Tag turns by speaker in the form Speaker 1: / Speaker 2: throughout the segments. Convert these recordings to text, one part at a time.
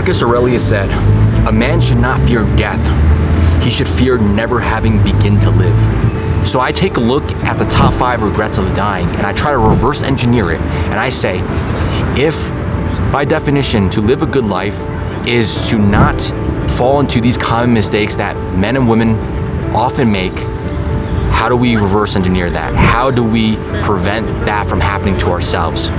Speaker 1: Marcus Aurelius said, "A man should not fear death. He should fear never having begun to live." So I take a look at the top 5 regrets of the dying and I try to reverse engineer it. And I say, if by definition to live a good life is to not fall into these common mistakes that men and women often make, how do we reverse engineer that? How do we prevent that from happening to ourselves?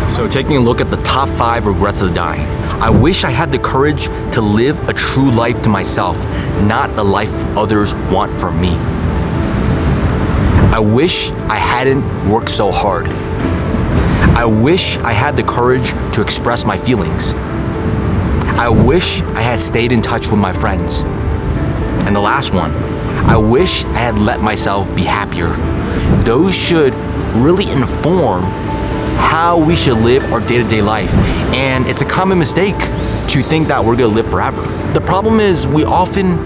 Speaker 1: So taking a look at the top 5 regrets of the dying. I wish I had the courage to live a true life to myself, not the life others want from me. I wish I hadn't worked so hard. I wish I had the courage to express my feelings. I wish I had stayed in touch with my friends. And the last one, I wish I had let myself be happier. Those should really inform how we should live our day-to-day life. And it's a common mistake to think that we're gonna live forever. The problem is we often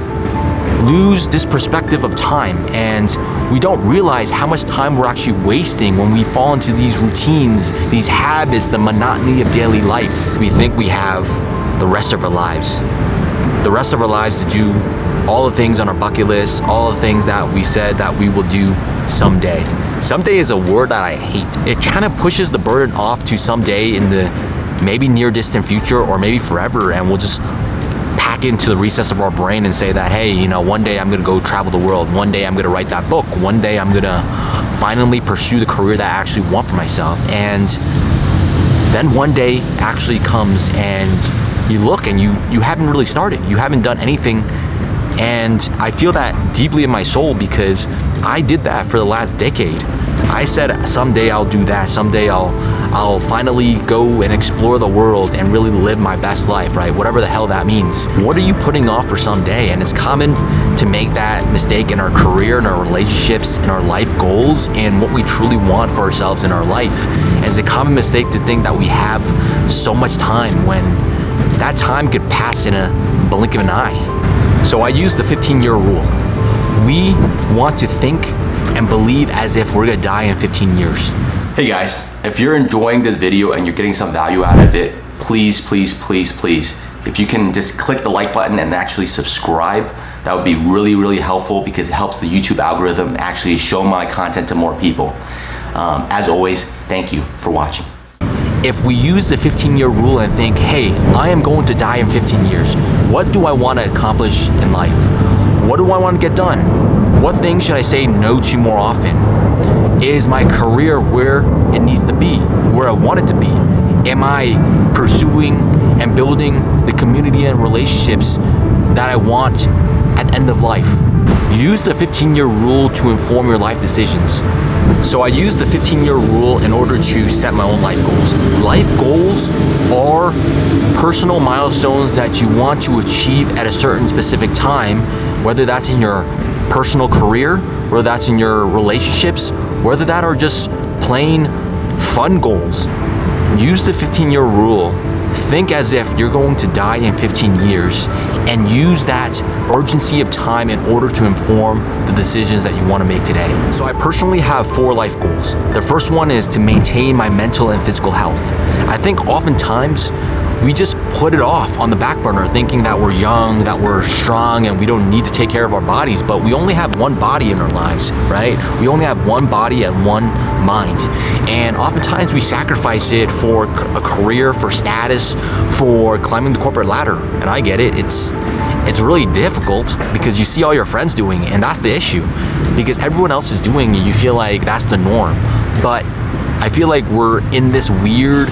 Speaker 1: lose this perspective of time, and we don't realize how much time we're actually wasting when we fall into these routines, these habits, the monotony of daily life. We think we have the rest of our lives. The rest of our lives to do all the things on our bucket list, all the things that we said that we will do someday. Someday is a word that I hate. It kind of pushes the burden off to someday in the maybe near distant future or maybe forever, and we'll just pack into the recess of our brain and say that, hey, you know, one day I'm gonna go travel the world. One day I'm gonna write that book. One day I'm gonna finally pursue the career that I actually want for myself. And then one day actually comes and you look and you haven't really started. You haven't done anything. And I feel that deeply in my soul because I did that for the last decade. I said someday I'll do that. Someday I'll finally go and explore the world and really live my best life, right? Whatever the hell that means. What are you putting off for someday? And it's common to make that mistake in our career, in our relationships, in our life goals, and what we truly want for ourselves in our life. And it's a common mistake to think that we have so much time when that time could pass in a blink of an eye. So I use the 15-year rule. We want to think and believe as if we're gonna die in 15 years. Hey guys, if you're enjoying this video and you're getting some value out of it, please, if you can just click the like button and actually subscribe, that would be really, really helpful because it helps the YouTube algorithm actually show my content to more people. As always, thank you for watching. If we use the 15-year rule and think, hey, I am going to die in 15 years, what do I want to accomplish in life? What do I want to get done? What things should I say no to more often? Is my career where it needs to be, where I want it to be? Am I pursuing and building the community and relationships that I want at the end of life? Use the 15-year rule to inform your life decisions. So I use the 15-year rule in order to set my own life goals. Life goals are personal milestones that you want to achieve at a certain specific time, whether that's in your personal career, whether that's in your relationships, whether that are just plain fun goals. Use the 15-year rule. Think as if you're going to die in 15 years and use that urgency of time in order to inform the decisions that you want to make today. So I personally have 4 life goals. The first one is to maintain my mental and physical health. I think oftentimes we just put it off on the back burner thinking that we're young, that we're strong, and we don't need to take care of our bodies, but we only have one body in our lives, right? We only have one body and one mind. And oftentimes we sacrifice it for a career, for status, for climbing the corporate ladder. And I get it, it's really difficult because you see all your friends doing it, and that's the issue. Because everyone else is doing it, you feel like that's the norm. But I feel like we're in this weird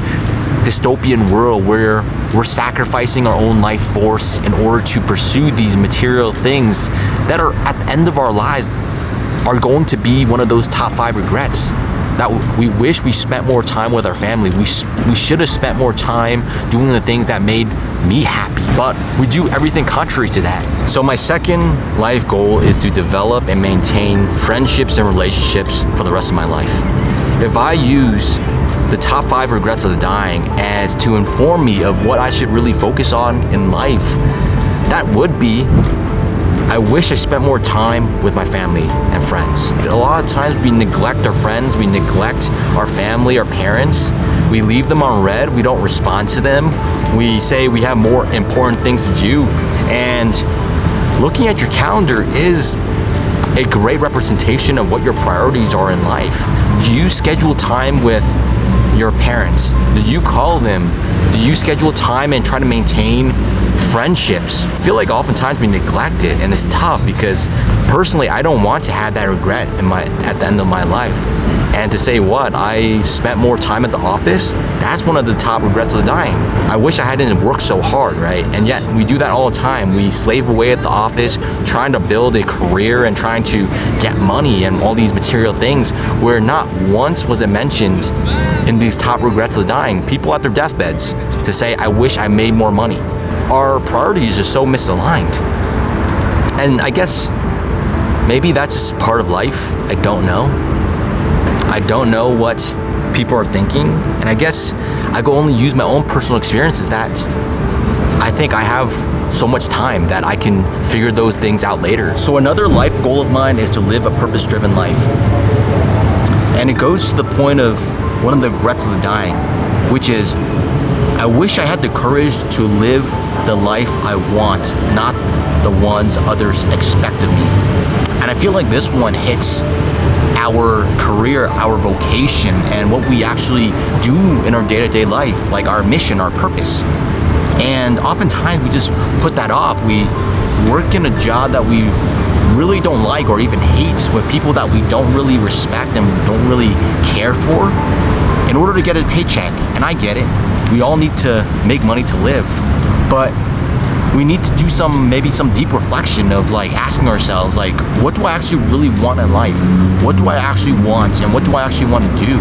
Speaker 1: dystopian world where we're sacrificing our own life force in order to pursue these material things that are at the end of our lives are going to be one of those top 5 regrets. That we wish we spent more time with our family. We should have spent more time doing the things that made me happy, but we do everything contrary to that. So my second life goal is to develop and maintain friendships and relationships for the rest of my life. If I use the top 5 regrets of the dying as to inform me of what I should really focus on in life, that would be, I wish I spent more time with my family and friends. A lot of times we neglect our friends, we neglect our family, our parents, We leave them on red, we don't respond to them. We say we have more important things to do. And looking at your calendar is a great representation of what your priorities are in life. Do you schedule time with your parents? Do you call them? Do you schedule time and try to maintain friendships? I feel like oftentimes we neglect it, and it's tough because personally I don't want to have that regret at the end of my life. And to say what, I spent more time at the office, that's one of the top regrets of the dying. I wish I hadn't worked so hard, right? And yet we do that all the time. We slave away at the office trying to build a career and trying to get money and all these material things, where not once was it mentioned in these top regrets of the dying, people at their deathbeds, to say, I wish I made more money. Our priorities are so misaligned. And I guess maybe that's just part of life. I don't know. I don't know what people are thinking. And I guess I can only use my own personal experiences that I think I have so much time that I can figure those things out later. So another life goal of mine is to live a purpose-driven life. And it goes to the point of one of the regrets of the dying, which is I wish I had the courage to live the life I want, not the ones others expect of me. And I feel like this one hits our career, our vocation, and what we actually do in our day-to-day life, like our mission, our purpose. And oftentimes we just put that off. We work in a job that we really don't like or even hate, with people that we don't really respect and don't really care for, in order to get a paycheck. And I get it. We all need to make money to live. But we need to do maybe some deep reflection of like asking ourselves, like, what do I actually really want in life? What do I actually want, and what do I actually want to do?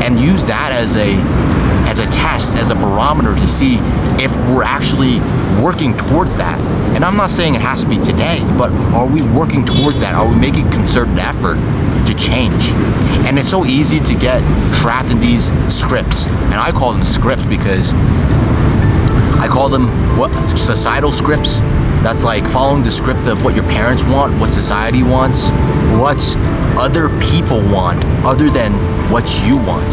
Speaker 1: And use that as a test, as a barometer to see if we're actually working towards that. And I'm not saying it has to be today, but are we working towards that? Are we making concerted effort to change? And it's so easy to get trapped in these scripts. And I call them scripts because I call them societal scripts. That's like following the script of what your parents want, what society wants, what other people want, other than what you want.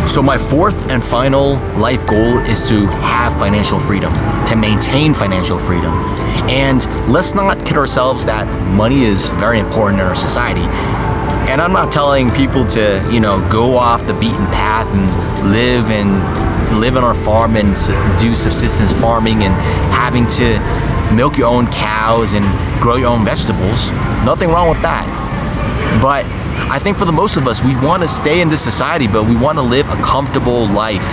Speaker 1: So my fourth and final life goal is to have financial freedom, to maintain financial freedom. And let's not kid ourselves that money is very important in our society. And I'm not telling people to, go off the beaten path and live on our farm and do subsistence farming and having to milk your own cows and grow your own vegetables. Nothing wrong with that. But I think for the most of us, we want to stay in this society, but we want to live a comfortable life.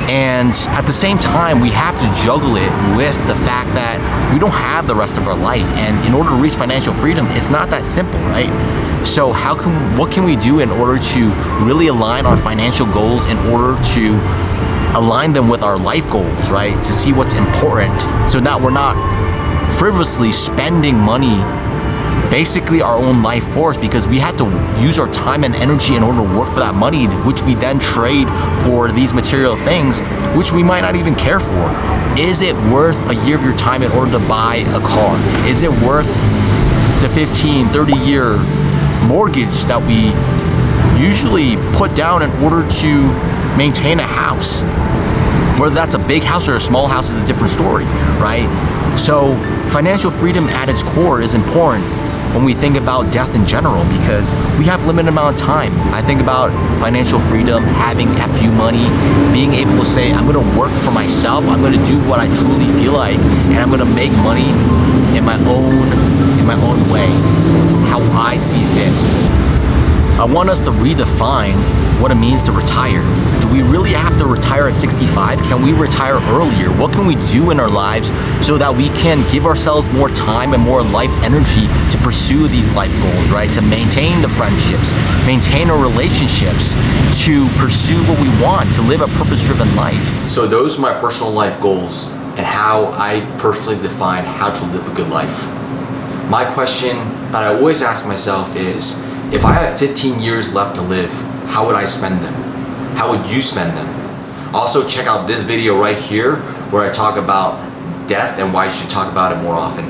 Speaker 1: And at the same time, we have to juggle it with the fact that we don't have the rest of our life. And in order to reach financial freedom, it's not that simple, right? So what can we do in order to really align our financial goals, in order to align them with our life goals, right? To see what's important, so that we're not frivolously spending money, basically our own life force, because we have to use our time and energy in order to work for that money, which we then trade for these material things, which we might not even care for. Is it worth a year of your time in order to buy a car? Is it worth the 15, 30-year mortgage that we usually put down in order to maintain a house? Whether that's a big house or a small house is a different story, right? So financial freedom at its core is important when we think about death in general, because we have limited amount of time. I think about financial freedom, having FU money, being able to say, I'm gonna work for myself, I'm gonna do what I truly feel like, and I'm gonna make money in my own way, how I see fit. I want us to redefine what it means to retire. Do we really have to retire at 65? Can we retire earlier? What can we do in our lives so that we can give ourselves more time and more life energy to pursue these life goals, right? To maintain the friendships, maintain our relationships, to pursue what we want, to live a purpose-driven life. So those are my personal life goals and how I personally define how to live a good life. My question that I always ask myself is, if I have 15 years left to live, how would I spend them? How would you spend them? Also, check out this video right here where I talk about death and why you should talk about it more often.